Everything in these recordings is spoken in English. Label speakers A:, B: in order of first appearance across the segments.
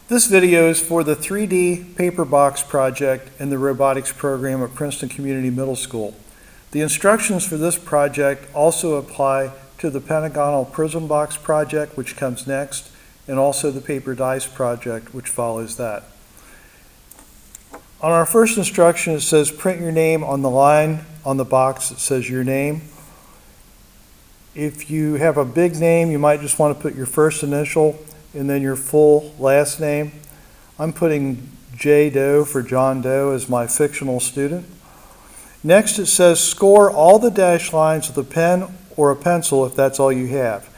A: This video is for the 3D paper box project in the robotics program at Princeton Community Middle School. The instructions for this project also apply to the pentagonal prism box project, which comes next, and also the paper dice project, which follows that. On our first instruction, it says print your name on the line on the box that says your name. If you have a big name, you might just want to put your first initial and then your full last name. I'm putting J. Doe for John Doe as my fictional student. Next it says score all the dashed lines with a pen or a pencil if that's all you have.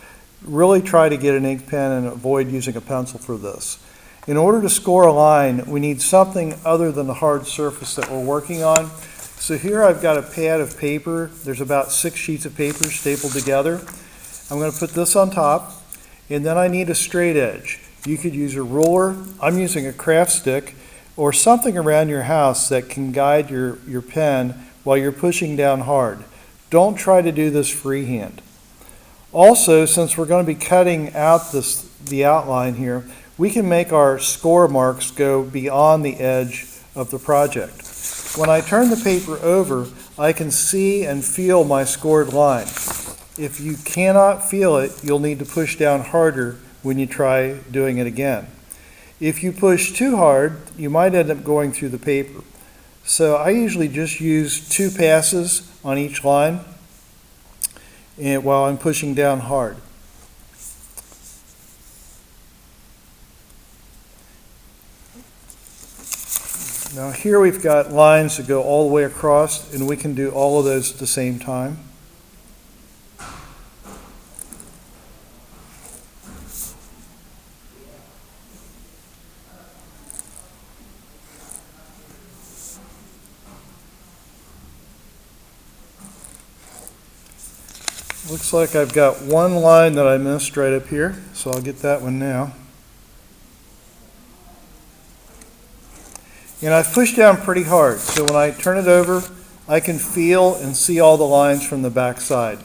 A: Really try to get an ink pen and avoid using a pencil for this. In order to score a line, we need something other than the hard surface that we're working on. So here I've got a pad of paper. There's about 6 sheets of paper stapled together. I'm going to put this on top. And then I need a straight edge. You could use a ruler. I'm using a craft stick or something around your house that can guide your pen while you're pushing down hard. Don't try to do this freehand. Also, since we're going to be cutting out the outline here, we can make our score marks go beyond the edge of the project. When I turn the paper over, I can see and feel my scored line. If you cannot feel it, you'll need to push down harder when you try doing it again. If you push too hard, you might end up going through the paper. So I usually just use 2 passes on each line while I'm pushing down hard. Now here we've got lines that go all the way across, and we can do all of those at the same time. Looks like I've got one line that I missed right up here, so I'll get that one now. And I've pushed down pretty hard, so when I turn it over, I can feel and see all the lines from the back side.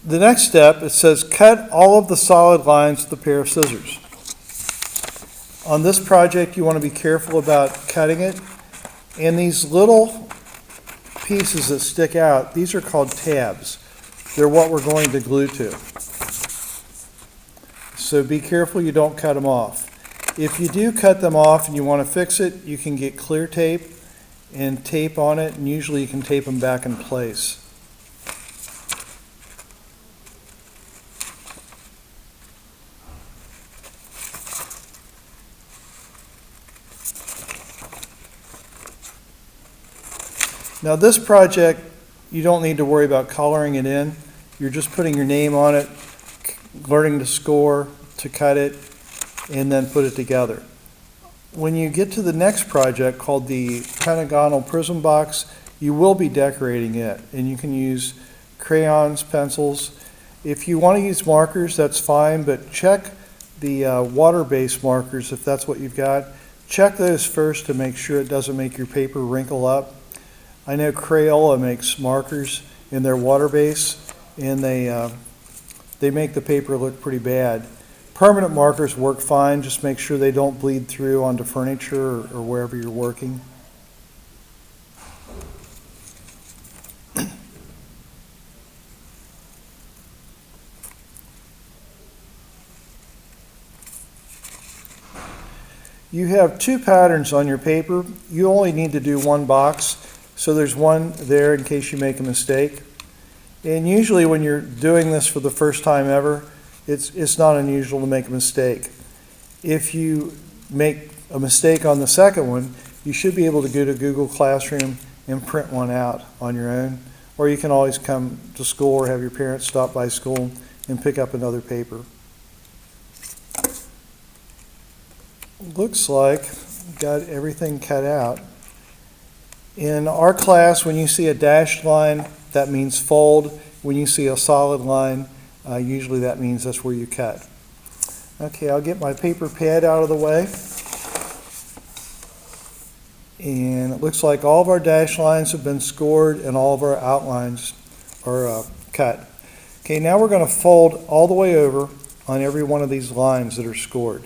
A: The next step, it says cut all of the solid lines with a pair of scissors. On this project, you want to be careful about cutting it, and these little pieces that stick out, these are called tabs. They're what we're going to glue to. So be careful you don't cut them off. If you do cut them off and you want to fix it, you can get clear tape and tape on it, and usually you can tape them back in place. Now this project, you don't need to worry about coloring it in. You're just putting your name on it, learning to score, to cut it, and then put it together. When you get to the next project called the pentagonal prism box, you will be decorating it, and you can use crayons, pencils. If you want to use markers, that's fine, but check the water-based markers if that's what you've got. Check those first to make sure it doesn't make your paper wrinkle up. I know Crayola makes markers in their water base, and they make the paper look pretty bad. Permanent markers work fine. Just make sure they don't bleed through onto furniture or wherever you're working. You have 2 patterns on your paper. You only need to do 1 box. So there's one there in case you make a mistake. And usually when you're doing this for the first time ever, it's not unusual to make a mistake. If you make a mistake on the second one, you should be able to go to Google Classroom and print one out on your own. Or you can always come to school or have your parents stop by school and pick up another paper. Looks like we've got everything cut out. In our class, when you see a dashed line, that means fold. When you see a solid line, usually that means that's where you cut. Okay, I'll get my paper pad out of the way. And it looks like all of our dashed lines have been scored and all of our outlines are cut. Okay, now we're going to fold all the way over on every one of these lines that are scored.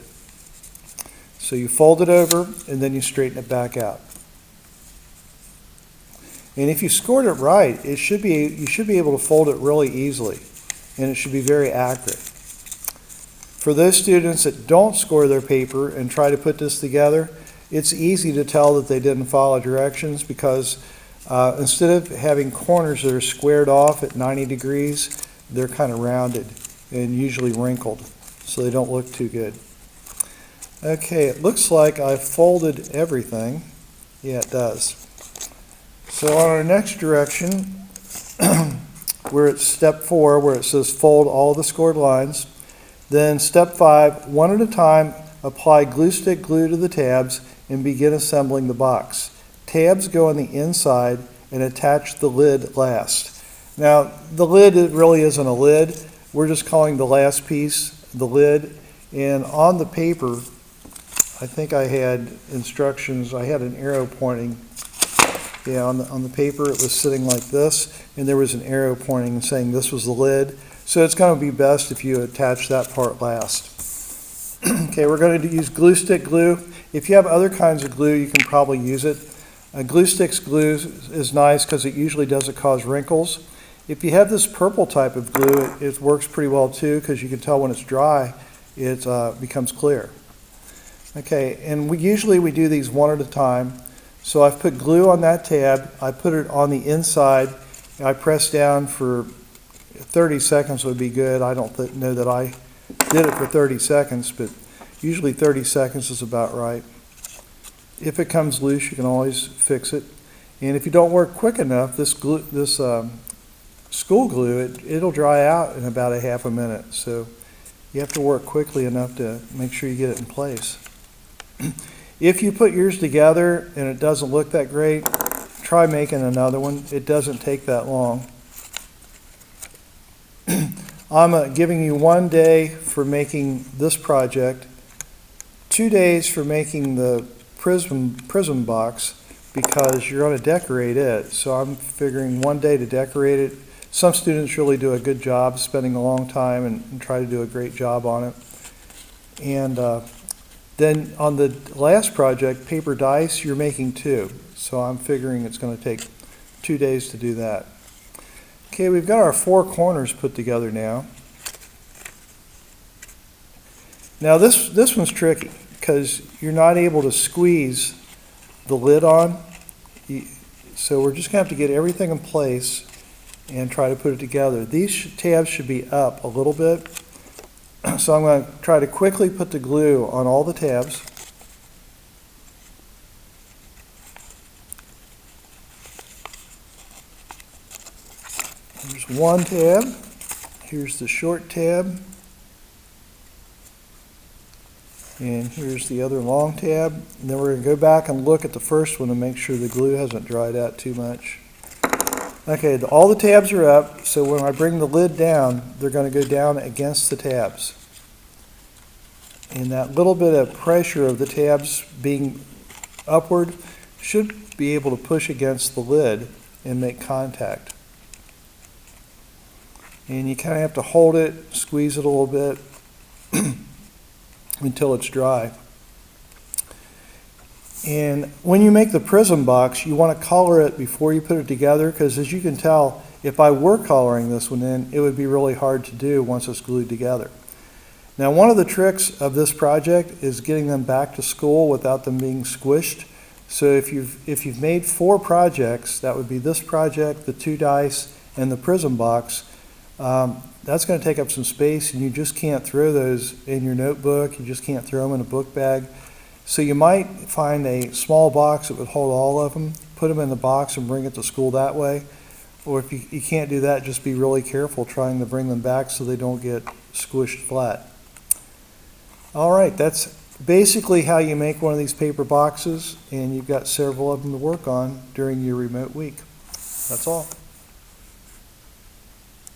A: So you fold it over and then you straighten it back out. And if you scored it right, you should be able to fold it really easily, and it should be very accurate. For those students that don't score their paper and try to put this together, it's easy to tell that they didn't follow directions because instead of having corners that are squared off at 90 degrees, they're kind of rounded and usually wrinkled, so they don't look too good. Okay, it looks like I've folded everything. Yeah, it does. So on our next direction, where it's step 4, where it says fold all the scored lines, then step 5, one at a time, apply glue stick glue to the tabs and begin assembling the box. Tabs go on the inside and attach the lid last. Now, the lid, it really isn't a lid. We're just calling the last piece the lid. And on the paper, I think I had instructions, I had an arrow pointing. Yeah, on the paper it was sitting like this, and there was an arrow pointing and saying this was the lid. So it's going to be best if you attach that part last. Okay, we're going to use glue stick glue. If you have other kinds of glue, you can probably use it. Glue sticks glue is nice because it usually doesn't cause wrinkles. If you have this purple type of glue, it works pretty well too because you can tell when it's dry, it becomes clear. Okay, and we usually do these one at a time. So I've put glue on that tab, I put it on the inside, and I press down for 30 seconds would be good. I don't know that I did it for 30 seconds, but usually 30 seconds is about right. If it comes loose, you can always fix it. And if you don't work quick enough, this school glue, it'll dry out in about a half a minute. So you have to work quickly enough to make sure you get it in place. If you put yours together and it doesn't look that great, try making another one. It doesn't take that long. I'm giving you 1 day for making this project, 2 days for making the prism box because you're going to decorate it. So I'm figuring 1 day to decorate it. Some students really do a good job spending a long time and try to do a great job on it. And then on the last project, paper dice, you're making 2. So I'm figuring it's going to take 2 days to do that. Okay, we've got our 4 corners put together now. Now this one's tricky because you're not able to squeeze the lid on. So we're just going to have to get everything in place and try to put it together. These tabs should be up a little bit. So I'm going to try to quickly put the glue on all the tabs. Here's one tab. Here's the short tab. And here's the other long tab. And then we're going to go back and look at the first one and make sure the glue hasn't dried out too much. Okay, all the tabs are up, so when I bring the lid down, they're going to go down against the tabs. And that little bit of pressure of the tabs being upward should be able to push against the lid and make contact. And you kind of have to hold it, squeeze it a little bit until it's dry. And when you make the prism box, you want to color it before you put it together because as you can tell, if I were coloring this one in, it would be really hard to do once it's glued together. Now one of the tricks of this project is getting them back to school without them being squished. So if you've made 4 projects, that would be this project, the 2 dice, and the prism box, that's going to take up some space and you just can't throw those in your notebook, you just can't throw them in a book bag. So you might find a small box that would hold all of them, put them in the box and bring it to school that way. Or if you can't do that, just be really careful trying to bring them back so they don't get squished flat. All right, that's basically how you make one of these paper boxes, and you've got several of them to work on during your remote week. That's all.